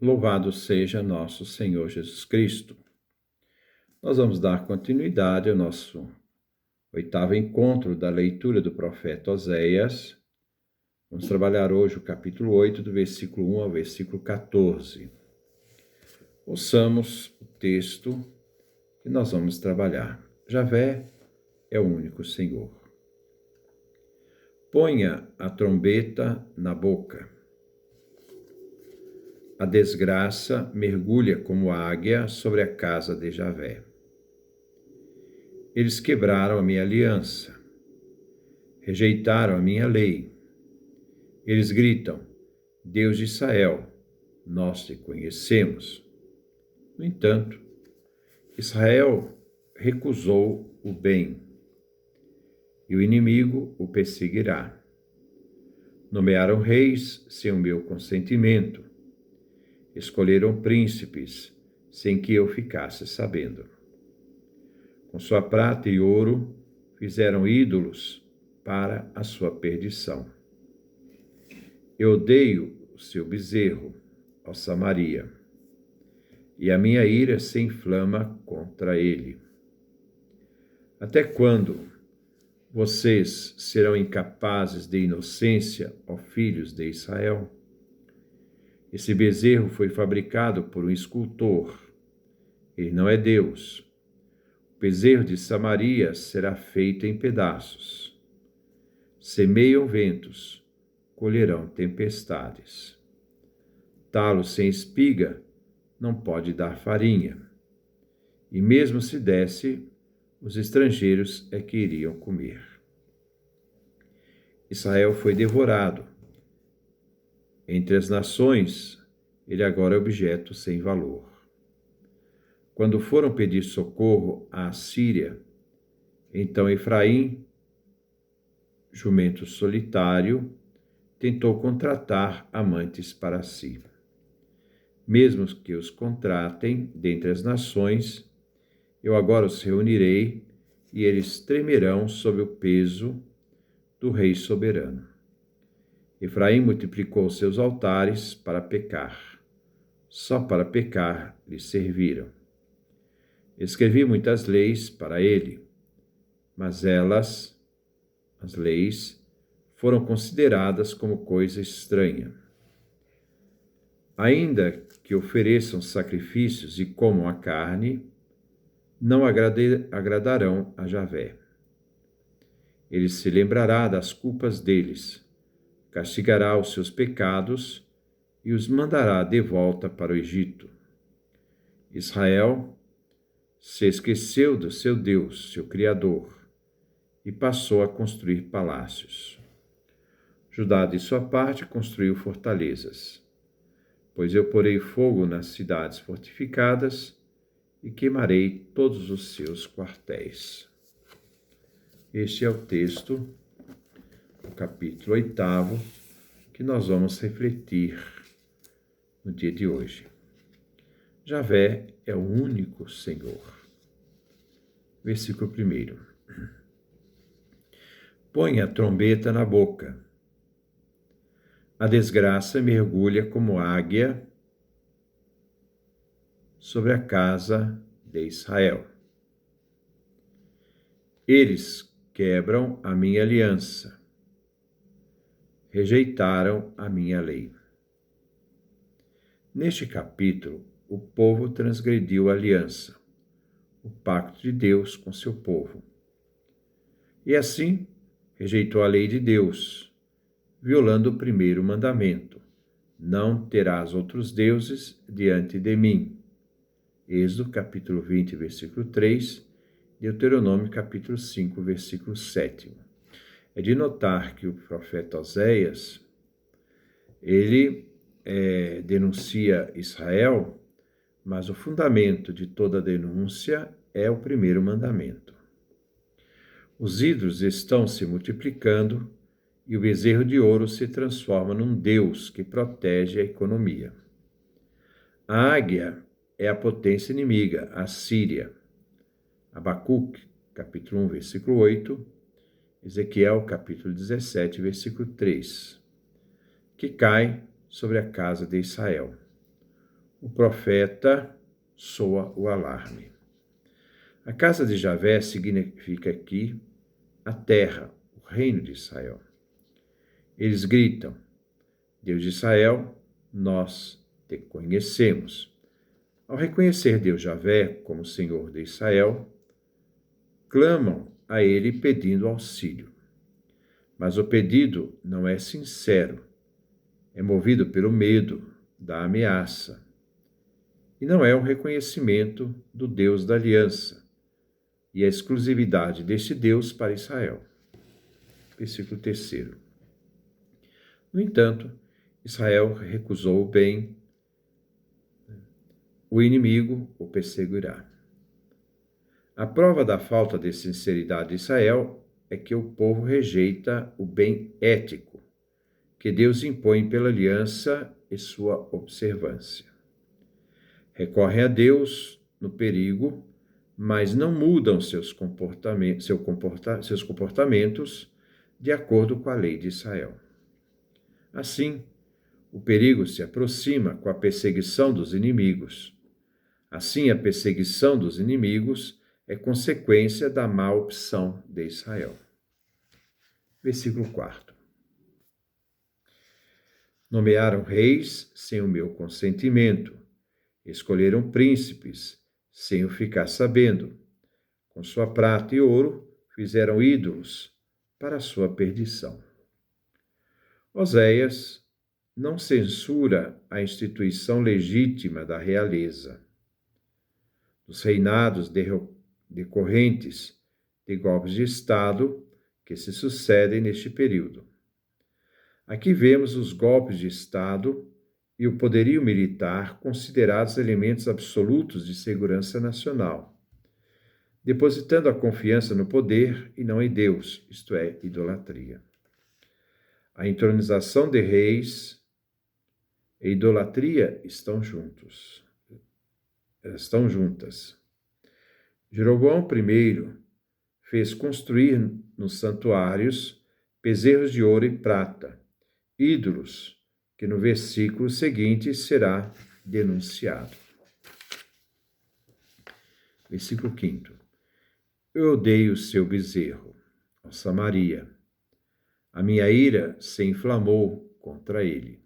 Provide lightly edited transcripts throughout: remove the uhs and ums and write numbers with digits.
Louvado seja nosso Senhor Jesus Cristo. Nós vamos dar continuidade ao nosso oitavo encontro da leitura do profeta Oséias. Vamos trabalhar hoje o capítulo 8, do versículo 1 ao versículo 14. Ouçamos o texto que nós vamos trabalhar. Javé é o único Senhor. Ponha a trombeta na boca. A desgraça mergulha como águia sobre a casa de Javé. Eles quebraram a minha aliança, rejeitaram a minha lei. Eles gritam: Deus de Israel, nós te conhecemos. No entanto, Israel recusou o bem, e o inimigo o perseguirá. Nomearam reis sem o meu consentimento. Escolheram príncipes sem que eu ficasse sabendo. Com sua prata e ouro fizeram ídolos para a sua perdição. Eu odeio o seu bezerro, ó Samaria, e a minha ira se inflama contra ele. Até quando vocês serão incapazes de inocência, ó filhos de Israel? Esse bezerro foi fabricado por um escultor. Ele não é Deus. O bezerro de Samaria será feito em pedaços. Semeiam ventos, colherão tempestades. Talo sem espiga não pode dar farinha. E mesmo se desse, os estrangeiros é que iriam comer. Israel foi devorado. Entre as nações, ele agora é objeto sem valor. Quando foram pedir socorro à Síria, então Efraim, jumento solitário, tentou contratar amantes para si. Mesmo que os contratem dentre as nações, eu agora os reunirei e eles tremerão sob o peso do Rei soberano. Efraim multiplicou seus altares para pecar. Só para pecar lhe serviram. Escrevi muitas leis para ele, mas as leis, foram consideradas como coisa estranha. Ainda que ofereçam sacrifícios e comam a carne, não agradarão a Javé. Ele se lembrará das culpas deles, castigará os seus pecados e os mandará de volta para o Egito. Israel se esqueceu do seu Deus, seu Criador, e passou a construir palácios. Judá, de sua parte, construiu fortalezas, pois eu porei fogo nas cidades fortificadas e queimarei todos os seus quartéis. Este é o texto do capítulo 8, que nós vamos refletir no dia de hoje. Javé é o único Senhor. Versículo 1. Põe a trombeta na boca. A desgraça mergulha como águia sobre a casa de Israel. Eles quebram a minha aliança, rejeitaram a minha lei. Neste capítulo, o povo transgrediu a aliança, o pacto de Deus com seu povo. E assim, rejeitou a lei de Deus, violando o primeiro mandamento: não terás outros deuses diante de mim. Êxodo capítulo 20, versículo 3, Deuteronômio capítulo 5, versículo 7. É de notar que o profeta Oséias, ele denuncia Israel, mas o fundamento de toda a denúncia é o primeiro mandamento. Os ídolos estão se multiplicando e o bezerro de ouro se transforma num Deus que protege a economia. A águia é a potência inimiga, a Síria. Abacuque, capítulo 1, versículo 8, Ezequiel, capítulo 17, versículo 3, que cai sobre a casa de Israel. o profeta soa o alarme. A casa de Javé significa aqui a terra, o reino de Israel. Eles gritam: Deus de Israel, nós te conhecemos. Ao reconhecer Deus Javé como Senhor de Israel, clamam a ele pedindo auxílio. Mas o pedido não é sincero, é movido pelo medo da ameaça. E não é um reconhecimento do Deus da aliança e a exclusividade deste Deus para Israel. Versículo 3. No entanto, Israel recusou o bem, o inimigo o perseguirá. A prova da falta de sinceridade de Israel é que o povo rejeita o bem ético que Deus impõe pela aliança e sua observância. Recorrem a Deus no perigo, mas não mudam seus comportamentos de acordo com a lei de Israel. Assim, o perigo se aproxima com a perseguição dos inimigos. Assim, a perseguição dos inimigos é consequência da má opção de Israel. Versículo 4. Nomearam reis sem o meu consentimento. Escolheram príncipes sem eu ficar sabendo. Com sua prata e ouro fizeram ídolos para a sua perdição. Oséias não censura a instituição legítima da realeza. Os reinados decorrentes de golpes de Estado que se sucedem neste período. Aqui vemos os golpes de Estado e o poderio militar considerados elementos absolutos de segurança nacional, depositando a confiança no poder e não em Deus, isto é, idolatria. A entronização de reis e idolatria estão juntas. Jeroboão I fez construir nos santuários bezerros de ouro e prata, ídolos, que no versículo seguinte será denunciado. Versículo 5. Eu odeio o seu bezerro, ó Samaria. A minha ira se inflamou contra ele.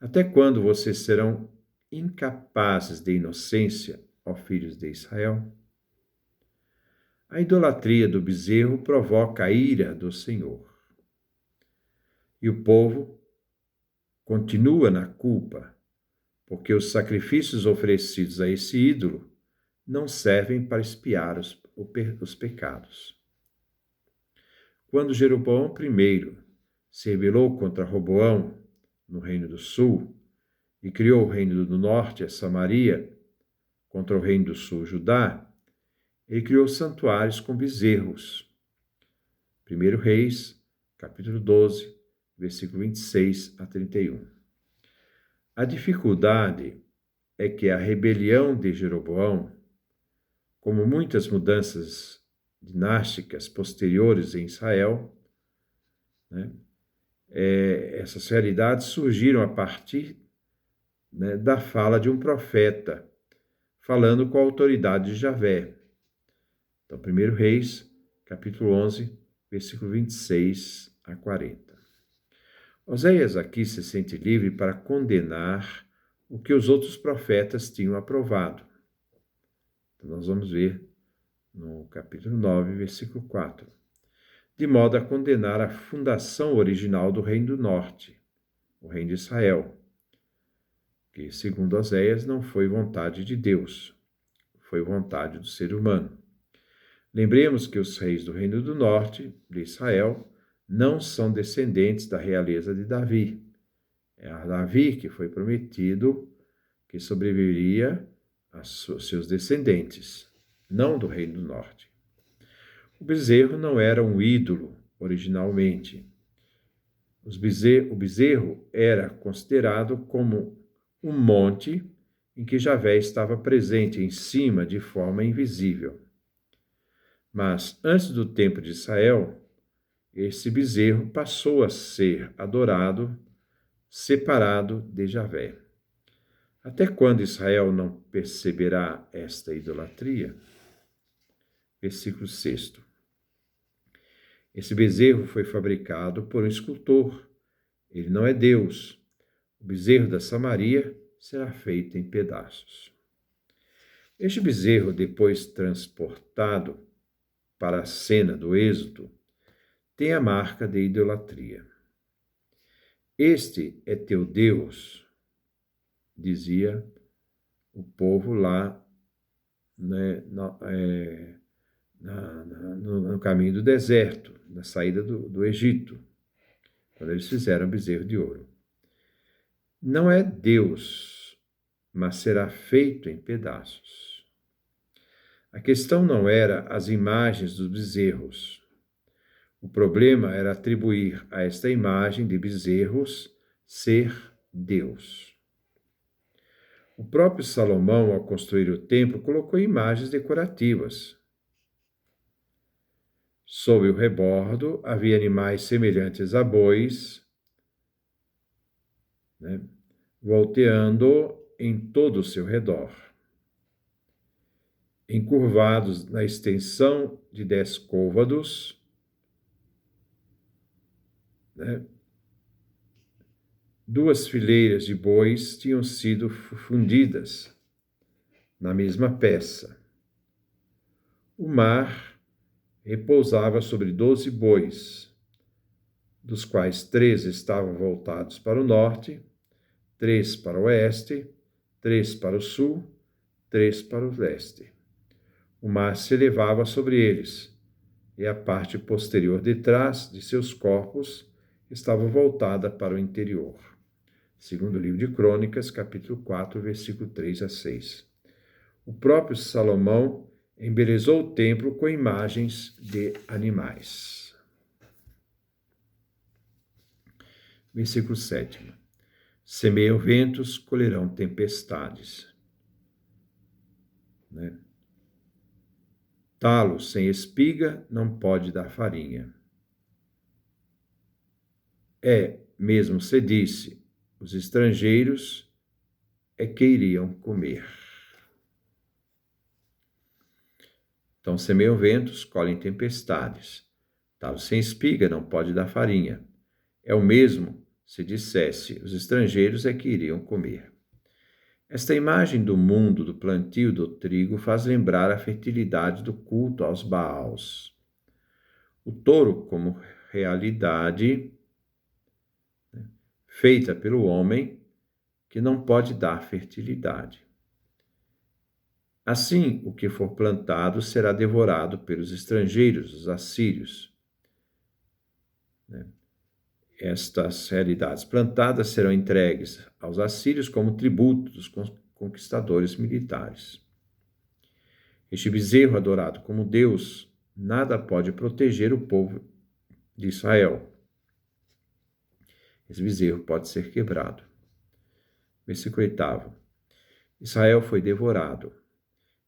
Até quando vocês serão incapazes de inocência, ó filhos de Israel? A idolatria do bezerro provoca a ira do Senhor. E o povo continua na culpa, porque os sacrifícios oferecidos a esse ídolo não servem para expiar os pecados. Quando Jeroboão I se rebelou contra Roboão no Reino do Sul e criou o Reino do Norte, a Samaria, contra o Reino do Sul, Judá, ele criou santuários com bezerros. 1 Reis, capítulo 12, versículo 26 a 31. A dificuldade é que a rebelião de Jeroboão, como muitas mudanças dinásticas posteriores em Israel, essas realidades surgiram a partir da fala de um profeta, falando com a autoridade de Javé. Então, 1 Reis, capítulo 11, versículo 26 a 40. Oséias aqui se sente livre para condenar o que os outros profetas tinham aprovado. Então, nós vamos ver no capítulo 9, versículo 4. De modo a condenar a fundação original do Reino do Norte, o Reino de Israel, que, segundo Oséias, não foi vontade de Deus, foi vontade do ser humano. Lembremos que os reis do Reino do Norte, de Israel, não são descendentes da realeza de Davi. É a Davi que foi prometido que sobreviveria a seus descendentes, não do Reino do Norte. O bezerro não era um ídolo originalmente. O bezerro era considerado como um monte em que Javé estava presente em cima de forma invisível. Mas, antes do tempo de Israel, esse bezerro passou a ser adorado, separado de Javé. Até quando Israel não perceberá esta idolatria? Versículo 6. Esse bezerro foi fabricado por um escultor. Ele não é Deus. O bezerro da Samaria será feito em pedaços. Este bezerro, depois transportado para a cena do êxodo, tem a marca de idolatria. Este é teu Deus, dizia o povo lá, né, no caminho do deserto, na saída do Egito, quando eles fizeram o bezerro de ouro. Não é Deus, mas será feito em pedaços. A questão não era as imagens dos bezerros. O problema era atribuir a esta imagem de bezerros ser Deus. O próprio Salomão, ao construir o templo, colocou imagens decorativas. Sob o rebordo havia animais semelhantes a bois, volteando em todo o seu redor. Encurvados na extensão de 10 côvados, 2 fileiras de bois tinham sido fundidas na mesma peça. O mar repousava sobre 12 bois, dos quais 3 estavam voltados para o norte, 3 para o oeste, 3 para o sul, 3 para o leste. O mar se elevava sobre eles, e a parte posterior de trás de seus corpos estava voltada para o interior. Segundo o livro de Crônicas, capítulo 4, versículo 3 a 6. O próprio Salomão embelezou o templo com imagens de animais. Versículo 7. Semeiam ventos, colherão tempestades. Talo sem espiga não pode dar farinha. Mesmo se disse, os estrangeiros é que iriam comer. Então, semeiam ventos, colhem tempestades. Talo sem espiga não pode dar farinha. É o mesmo se dissesse, os estrangeiros é que iriam comer. Esta imagem do mundo do plantio do trigo faz lembrar a fertilidade do culto aos Baals. O touro como realidade feita pelo homem que não pode dar fertilidade. Assim, o que for plantado será devorado pelos estrangeiros, os assírios. Estas realidades plantadas serão entregues aos assírios como tributo dos conquistadores militares. Este bezerro adorado como Deus nada pode proteger o povo de Israel. Esse bezerro pode ser quebrado. Versículo 8. Israel foi devorado.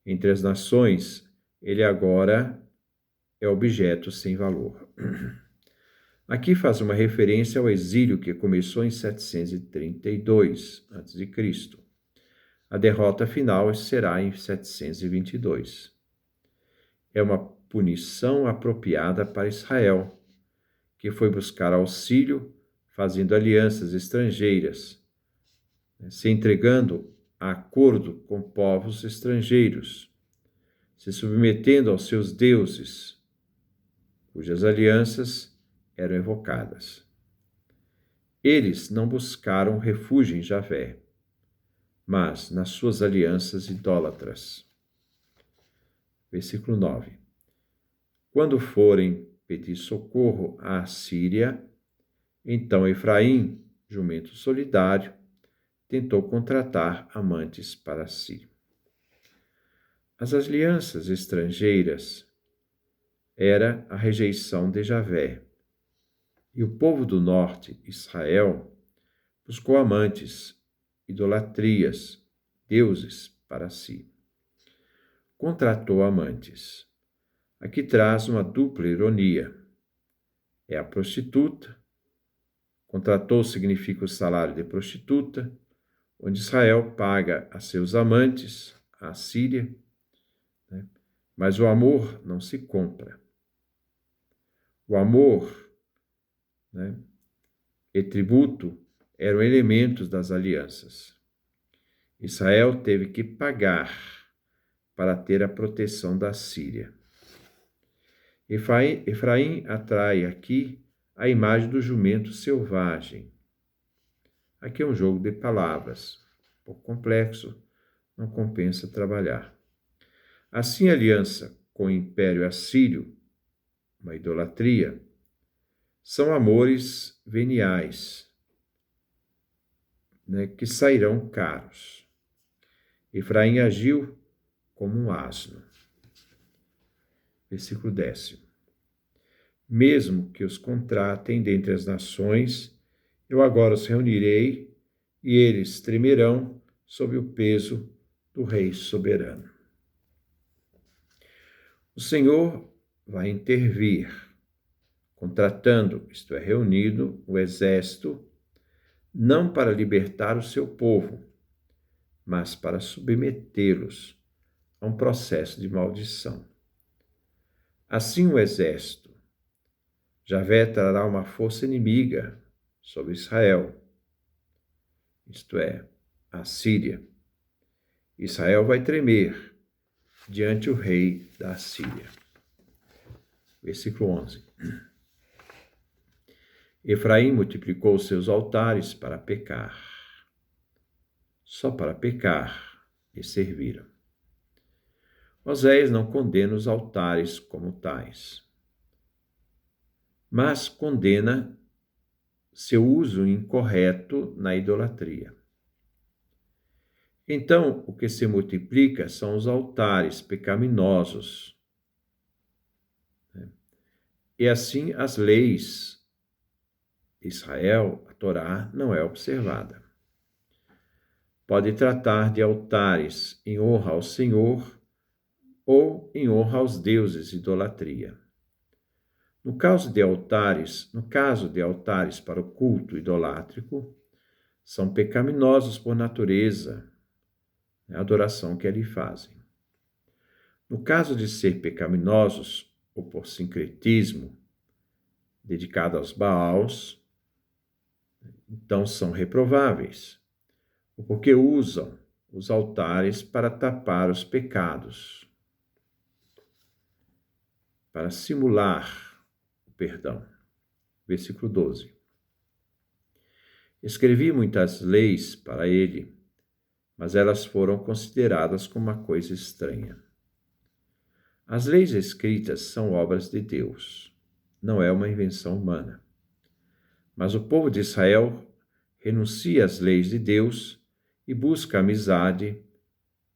Entre as nações, ele agora é objeto sem valor. Aqui faz uma referência ao exílio que começou em 732 a.C. A derrota final será em 722. É uma punição apropriada para Israel, que foi buscar auxílio fazendo alianças estrangeiras, se entregando a acordo com povos estrangeiros, se submetendo aos seus deuses, cujas alianças eram evocadas. Eles não buscaram refúgio em Javé, mas nas suas alianças idólatras. Versículo 9. Quando forem pedir socorro à Assíria, então Efraim, jumento solidário, tentou contratar amantes para si. As alianças estrangeiras era a rejeição de Javé. E o povo do norte, Israel, buscou amantes, idolatrias, deuses para si. Contratou amantes. Aqui traz uma dupla ironia. É a prostituta. Contratou significa o salário de prostituta, onde Israel paga a seus amantes, a Síria, né? Mas o amor não se compra. O amor, né, e tributo eram elementos das alianças. Israel teve que pagar para ter a proteção da Síria. Efraim atrai aqui a imagem do jumento selvagem. Aqui é um jogo de palavras, um pouco complexo, não compensa trabalhar. Assim, a aliança com o Império Assírio, uma idolatria, são amores veniais, né, que sairão caros. Efraim agiu como um asno. Versículo 10. Mesmo que os contratem dentre as nações, eu agora os reunirei e eles tremerão sob o peso do Rei soberano. O Senhor vai intervir, contratando, isto é, reunindo o exército, não para libertar o seu povo, mas para submetê-los a um processo de maldição. Assim o exército, Javé trará uma força inimiga sobre Israel, isto é, a Síria. Israel vai tremer diante o rei da Síria. Versículo 11. Efraim multiplicou seus altares para pecar. Só para pecar e serviram. Oséias não condena os altares como tais, mas condena seu uso incorreto na idolatria. Então, o que se multiplica são os altares pecaminosos. E assim as leis de Israel, a Torá, não é observada. Pode tratar de altares em honra ao Senhor ou em honra aos deuses, idolatria. No caso de altares para o culto idolátrico, são pecaminosos por natureza, a adoração que ali fazem. No caso de ser pecaminosos ou por sincretismo, dedicado aos Baals, então são reprováveis, porque usam os altares para tapar os pecados, para simular o perdão. Versículo 12. Escrevi muitas leis para ele, mas elas foram consideradas como uma coisa estranha. As leis escritas são obras de Deus, não é uma invenção humana. Mas o povo de Israel renuncia às leis de Deus e busca a amizade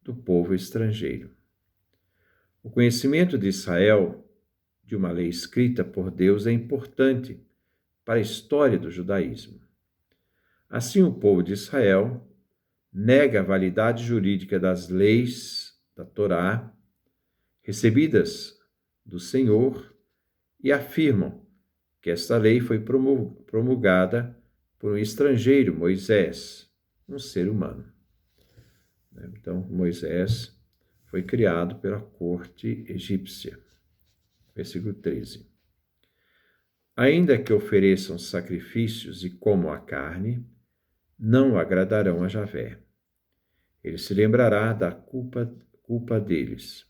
do povo estrangeiro. O conhecimento de Israel de uma lei escrita por Deus é importante para a história do judaísmo. Assim, o povo de Israel nega a validade jurídica das leis da Torá, recebidas do Senhor, e afirmam que esta lei foi promulgada por um estrangeiro, Moisés, um ser humano. Então, Moisés foi criado pela corte egípcia. Versículo 13. Ainda que ofereçam sacrifícios e comam a carne, não agradarão a Javé. Ele se lembrará da culpa deles,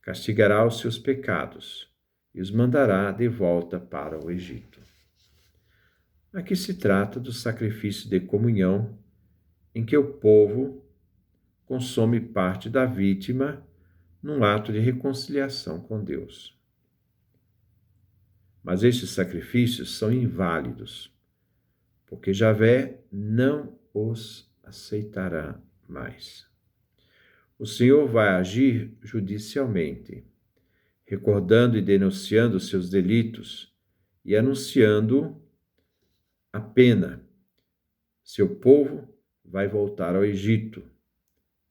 castigará os seus pecados e os mandará de volta para o Egito. Aqui se trata do sacrifício de comunhão, em que o povo consome parte da vítima num ato de reconciliação com Deus. Mas estes sacrifícios são inválidos, porque Javé não os aceitará mais. O Senhor vai agir judicialmente, recordando e denunciando seus delitos e anunciando a pena. Seu povo vai voltar ao Egito,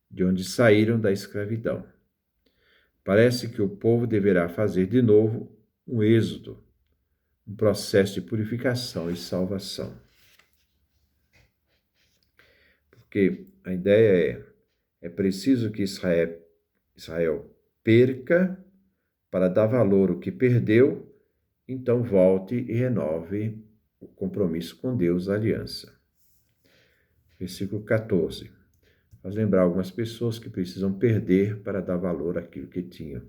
de onde saíram da escravidão. Parece que o povo deverá fazer de novo um êxodo, um processo de purificação e salvação. porque a ideia é preciso que Israel perca para dar valor ao que perdeu, então volte e renove o compromisso com Deus, a aliança. Versículo 14. Faz lembrar algumas pessoas que precisam perder para dar valor àquilo que tinham.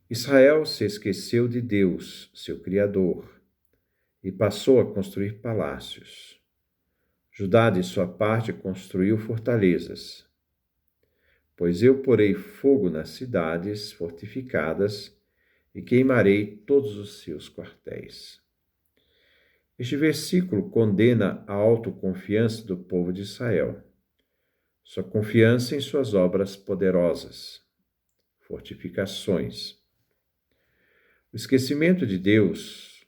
Israel se esqueceu de Deus, seu Criador, e passou a construir palácios. Judá, de sua parte, construiu fortalezas. Pois eu porei fogo nas cidades fortificadas e queimarei todos os seus quartéis. Este versículo condena a autoconfiança do povo de Israel, sua confiança em suas obras poderosas, fortificações. O esquecimento de Deus,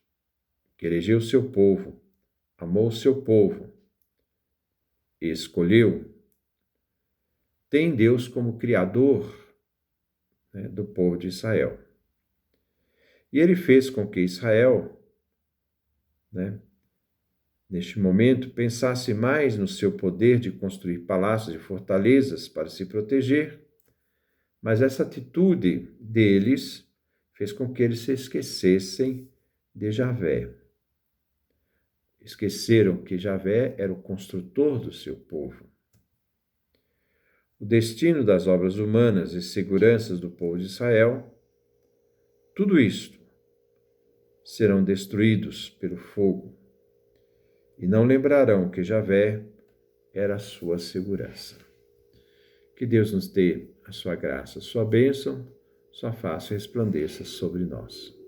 que elegeu seu povo, amou seu povo e escolheu, tem Deus como Criador, do povo de Israel. E ele fez com que Israel, neste momento, pensasse mais no seu poder de construir palácios e fortalezas para se proteger, mas essa atitude deles fez com que eles se esquecessem de Javé. Esqueceram que Javé era o construtor do seu povo. O destino das obras humanas e seguranças do povo de Israel, tudo isto serão destruídos pelo fogo e não lembrarão que Javé era a sua segurança. Que Deus nos dê a sua graça, a sua bênção, sua face resplandeça sobre nós.